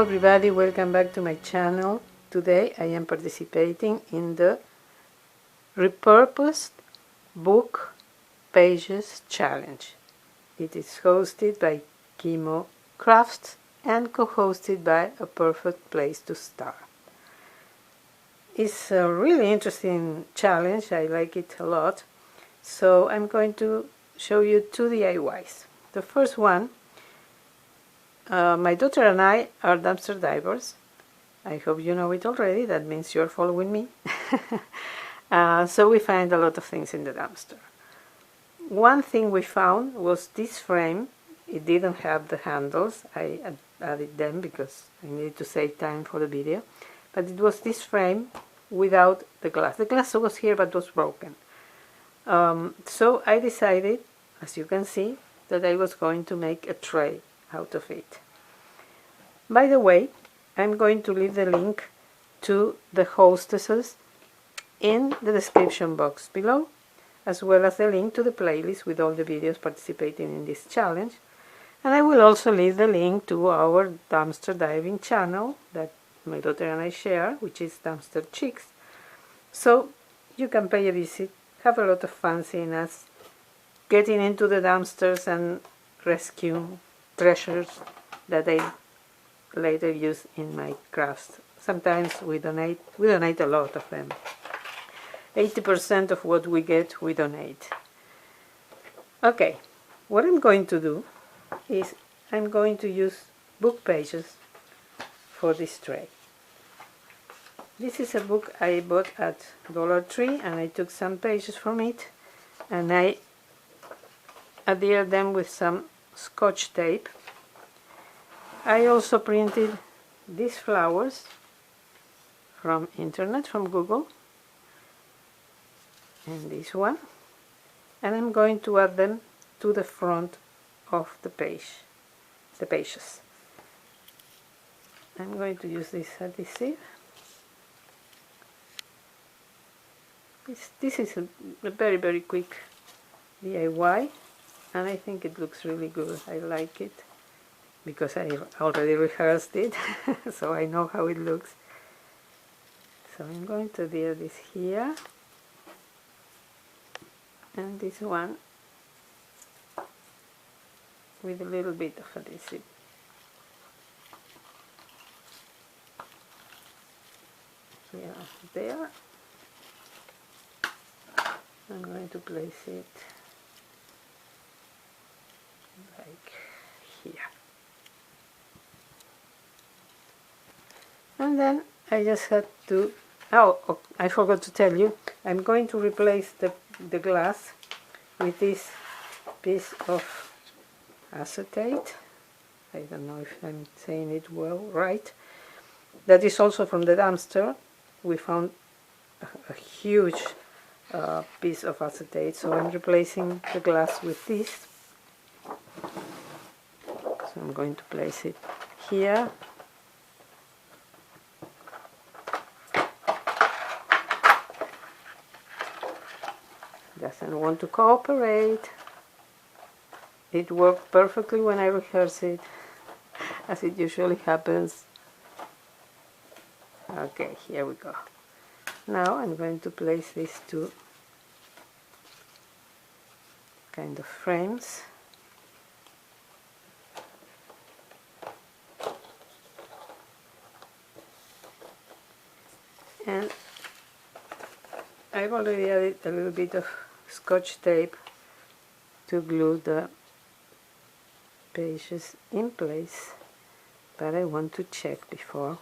everybody, welcome back to my channel. Today I am participating in the Repurposed Book Pages Challenge. It is hosted by Kimo Craft and co-hosted by A Perfect Place to Start. It's a really interesting challenge, I like it a lot. So I'm going to show you two DIYs. The first one, my daughter and I are dumpster divers. I hope you know it already, that means you're following me. So we find a lot of things in the dumpster. One thing we found was this frame. It didn't have the handles. I added them because I needed to save time for the video. But it was this frame without the glass. The glass was here but was broken. So I decided, as you can see, that I was going to make a tray out of it. By the way, I'm going to leave the link to the hostesses in the description box below, as well as the link to the playlist with all the videos participating in this challenge. And I will also leave the link to our dumpster diving channel that my daughter and I share, which is Dumpster Chicks. So you can pay a visit, have a lot of fun seeing us getting into the dumpsters and rescue treasures that I later use in my crafts. Sometimes we donate a lot of them. 80% of what we get we donate. Okay, what I'm going to do is I'm going to use book pages for this tray. This is a book I bought at Dollar Tree, and I took some pages from it and I adhered them with some Scotch tape. I also printed these flowers from internet, from Google, and this one, and I'm going to add them to the front of the pages. I'm going to use this adhesive. This is a very, very quick DIY, and I think it looks really good. I like it because I already rehearsed it, so I know how it looks. So I'm going to adhere this here, and this one with a little bit of adhesive. Here, there. I'm going to place it like here. And then I just had to, oh, I forgot to tell you, I'm going to replace the glass with this piece of acetate. I don't know if I'm saying it well, right? That is also from the dumpster. We found a huge piece of acetate, so I'm replacing the glass with this. So I'm going to place it here. Doesn't want to cooperate. It worked perfectly when I rehearsed it, as it usually happens. Okay, here we go. Now I'm going to place these two kind of frames. And I've already added a little bit of Scotch tape to glue the pages in place, but I want to check before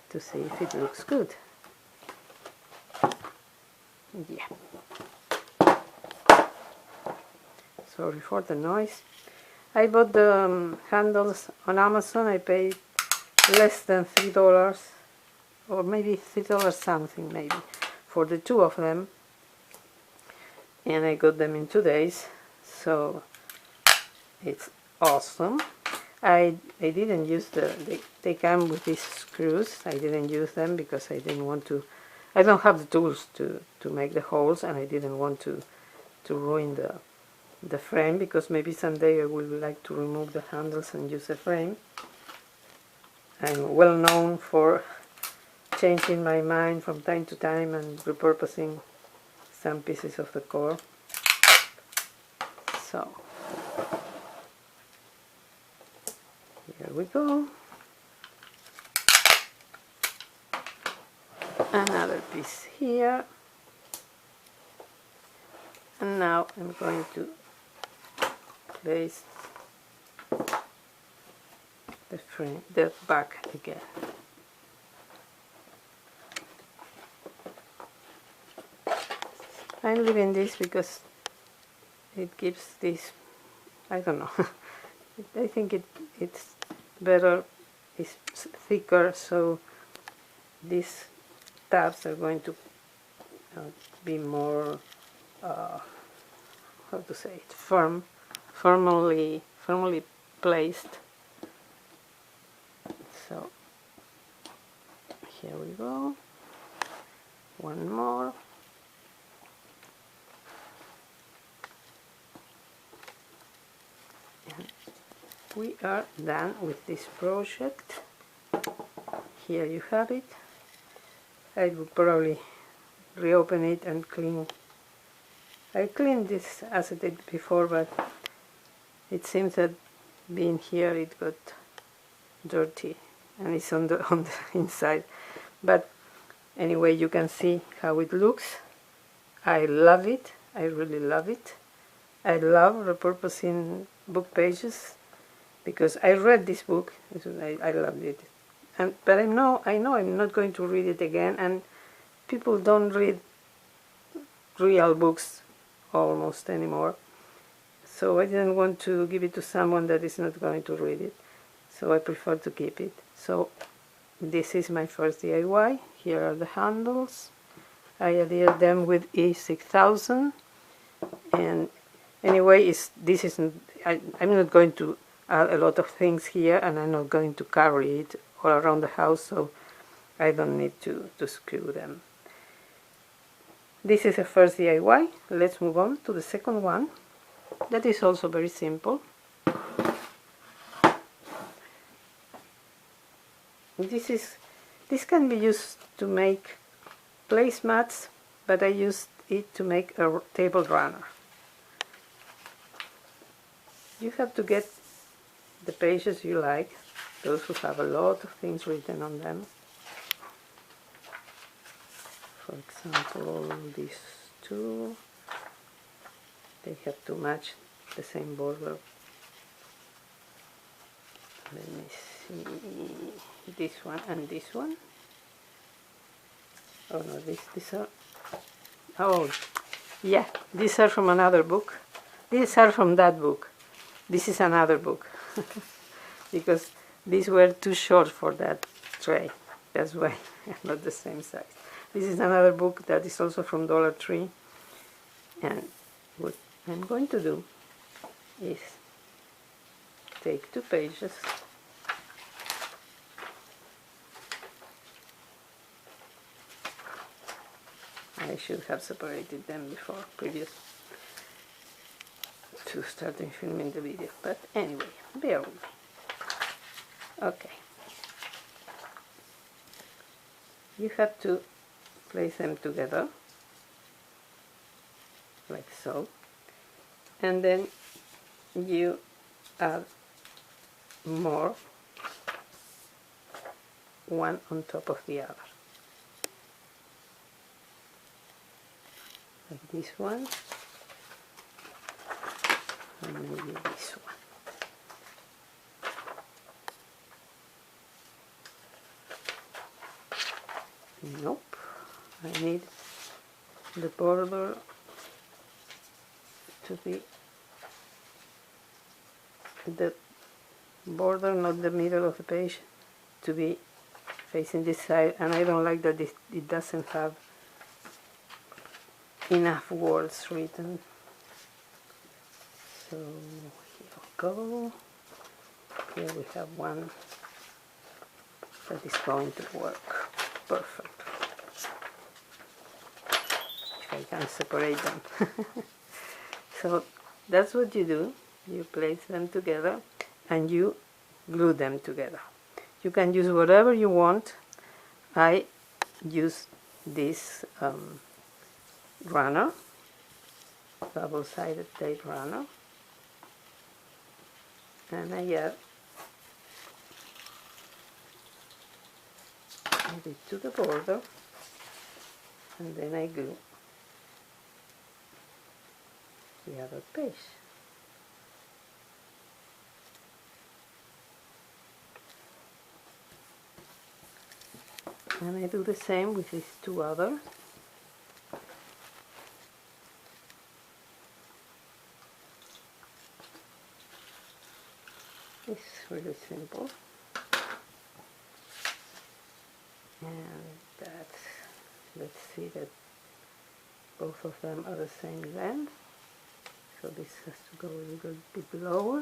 to see if it looks good. Yeah. Sorry for the noise. I bought the handles on Amazon. I paid less than $3, or maybe $3 something maybe, for the two of them, and I got them in 2 days, so it's awesome. I didn't use they come with these screws. I didn't use them because I didn't want to, I don't have the tools to make the holes, and I didn't want to ruin the frame, because maybe someday I would like to remove the handles and use a frame. I'm well known for changing my mind from time to time and repurposing some pieces of the core. So here we go. Another piece here. And now I'm going to place the frame, the back again. I'm leaving this because it gives this, I don't know, I think it's better, it's thicker, so these tabs are going to be more, how to say it, firmly placed. So here we go, one more. And we are done with this project. Here you have it. I would probably reopen it and clean. I cleaned this as I did before, but it seems that being here it got dirty and it's on the inside. But anyway, you can see how it looks. I love it. I really love it. I love repurposing book pages because I read this book. I loved it. But I know I'm not going to read it again, and people don't read real books almost anymore. So I didn't want to give it to someone that is not going to read it. So I prefer to keep it. So this is my first DIY. Here are the handles. I adhered them with E6000. And anyway, I'm not going to add a lot of things here, and I'm not going to carry it all around the house, so I don't need to screw them. This is the first DIY. Let's move on to the second one. That is also very simple. This can be used to make placemats, but I used it to make a table runner. You have to get the pages you like, those who have a lot of things written on them. For example, these two, they have to match the same border. Let me see, this one and this one. Oh no, these are, oh yeah, these are from another book. These are from that book. This is another book. Because these were too short for that tray. That's why not the same size. This is another book that is also from Dollar Tree. And what I'm going to do is take 2 pages. I should have separated them before, previous to starting filming the video, but anyway, bear with me. Okay. You have to place them together, like so, and then you add more, one on top of the other. Like this one, and maybe this one. Nope, I need the border to be the border, not the middle of the page, to be facing this side, and I don't like that it doesn't have enough words written. So here we go. Here we have one that is going to work perfect. If I can separate them. So that's what you do. You place them together and you glue them together. You can use whatever you want. I use this runner, double-sided tape runner, and I add it to the border, and then I glue the other page. And I do the same with these two others. It's really simple. And that's, let's see that both of them are the same length. So this has to go a little bit lower.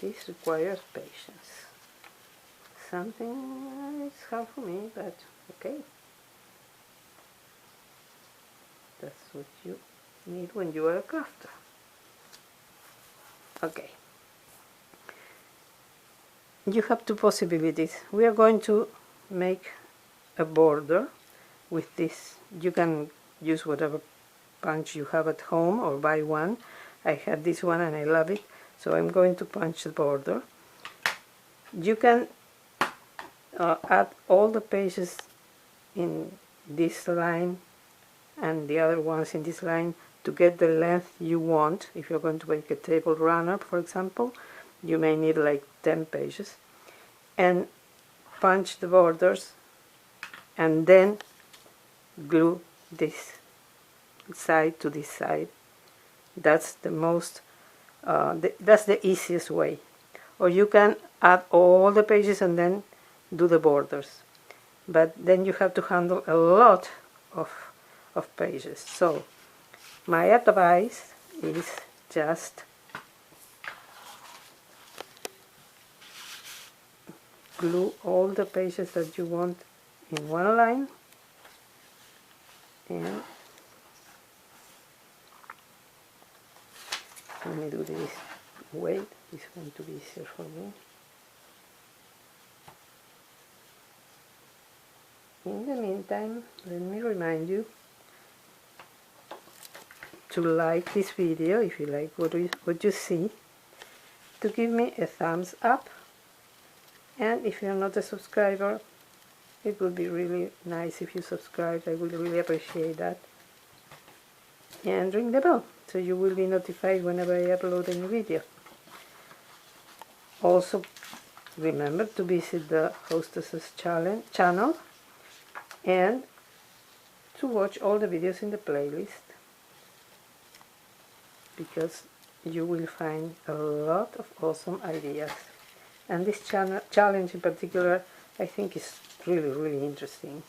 This requires patience. Something it's hard for me, but okay. That's what you need when you are a crafter. Okay. You have two possibilities. We are going to make a border with this. You can use whatever punch you have at home or buy one. I have this one and I love it, so I'm going to punch the border. You can add all the pages in this line and the other ones in this line to get the length you want. If you're going to make a table runner, for example, you may need like 10 pages, and punch the borders and then glue this side to this side. That's the most that's the easiest way. Or you can add all the pages and then do the borders, but then you have to handle a lot of pages. So my advice is just glue all the pages that you want in one line, and let me do this. Wait, it's going to be easier for me. In the meantime, let me remind you to like this video if you like what you see, to give me a thumbs up, and if you're not a subscriber, it would be really nice if you subscribe. I would really appreciate that. And ring the bell so you will be notified whenever I upload a new video. Also, remember to visit the Hostess's channel and to watch all the videos in the playlist, because you will find a lot of awesome ideas. And this challenge in particular, I think, is really interesting.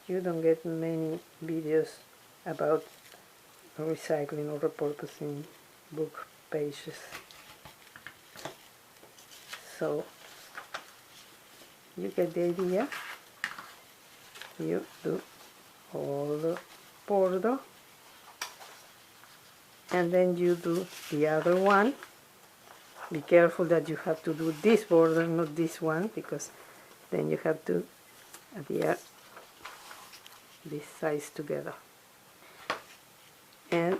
You don't get many videos about recycling or repurposing book pages. So you get the idea. You do all the border, and then you do the other one. Be careful that you have to do this border, not this one, because then you have to adhere this size together. And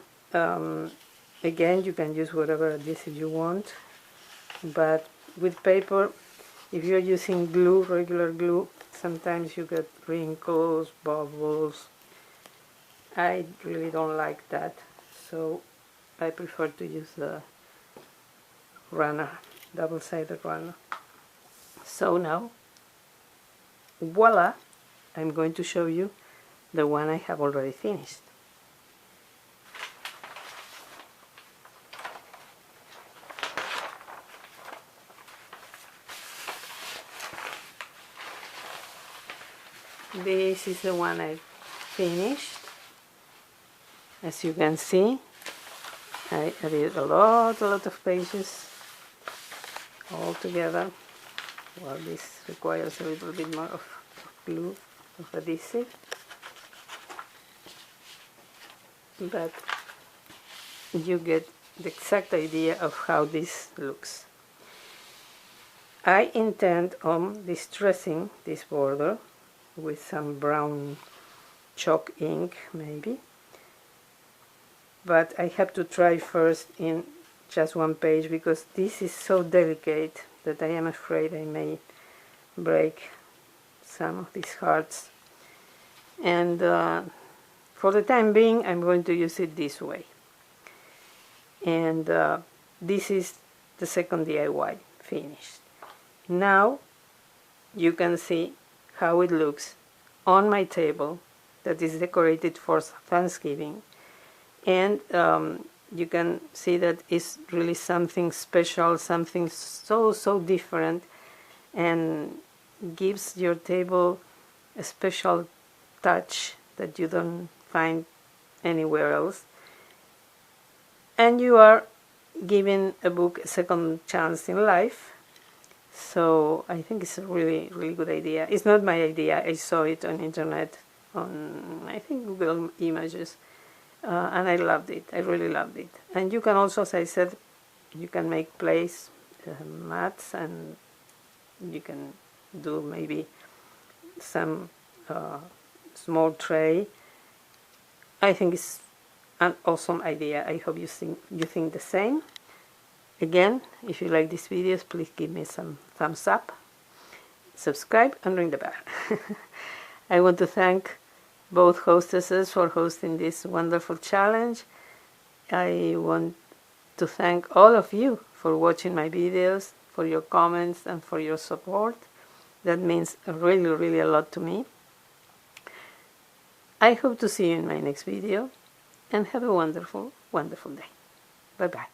again, you can use whatever adhesive you want, but with paper, if you're using glue, regular glue, sometimes you get wrinkles, bubbles. I really don't like that, so I prefer to use the runner, double-sided runner. So now, voila, I'm going to show you the one I have already finished. This is the one I finished. As you can see, I added a lot of pages all together. Well, this requires a little bit more of glue, of adhesive, but you get the exact idea of how this looks. I intend on distressing this border with some brown chalk ink maybe, but I have to try first in just one page because this is so delicate that I am afraid I may break some of these hearts, and for the time being I'm going to use it this way. And this is the second DIY finished. Now you can see how it looks on my table that is decorated for Thanksgiving, and you can see that it's really something special, something so different, and gives your table a special touch that you don't find anywhere else. And you are giving a book a second chance in life. So I think it's a really good idea. It's not my idea. I saw it on internet, on I think Google Images, and I loved it. I really loved it. And you can also, as I said, you can make place mats, and you can do maybe some small tray. I think it's an awesome idea. I hope you think the same. Again, if you like these videos, please give me some thumbs up, subscribe, and ring the bell. I want to thank both hostesses for hosting this wonderful challenge. I want to thank all of you for watching my videos, for your comments, and for your support. That means really a lot to me. I hope to see you in my next video, and have a wonderful day. Bye bye.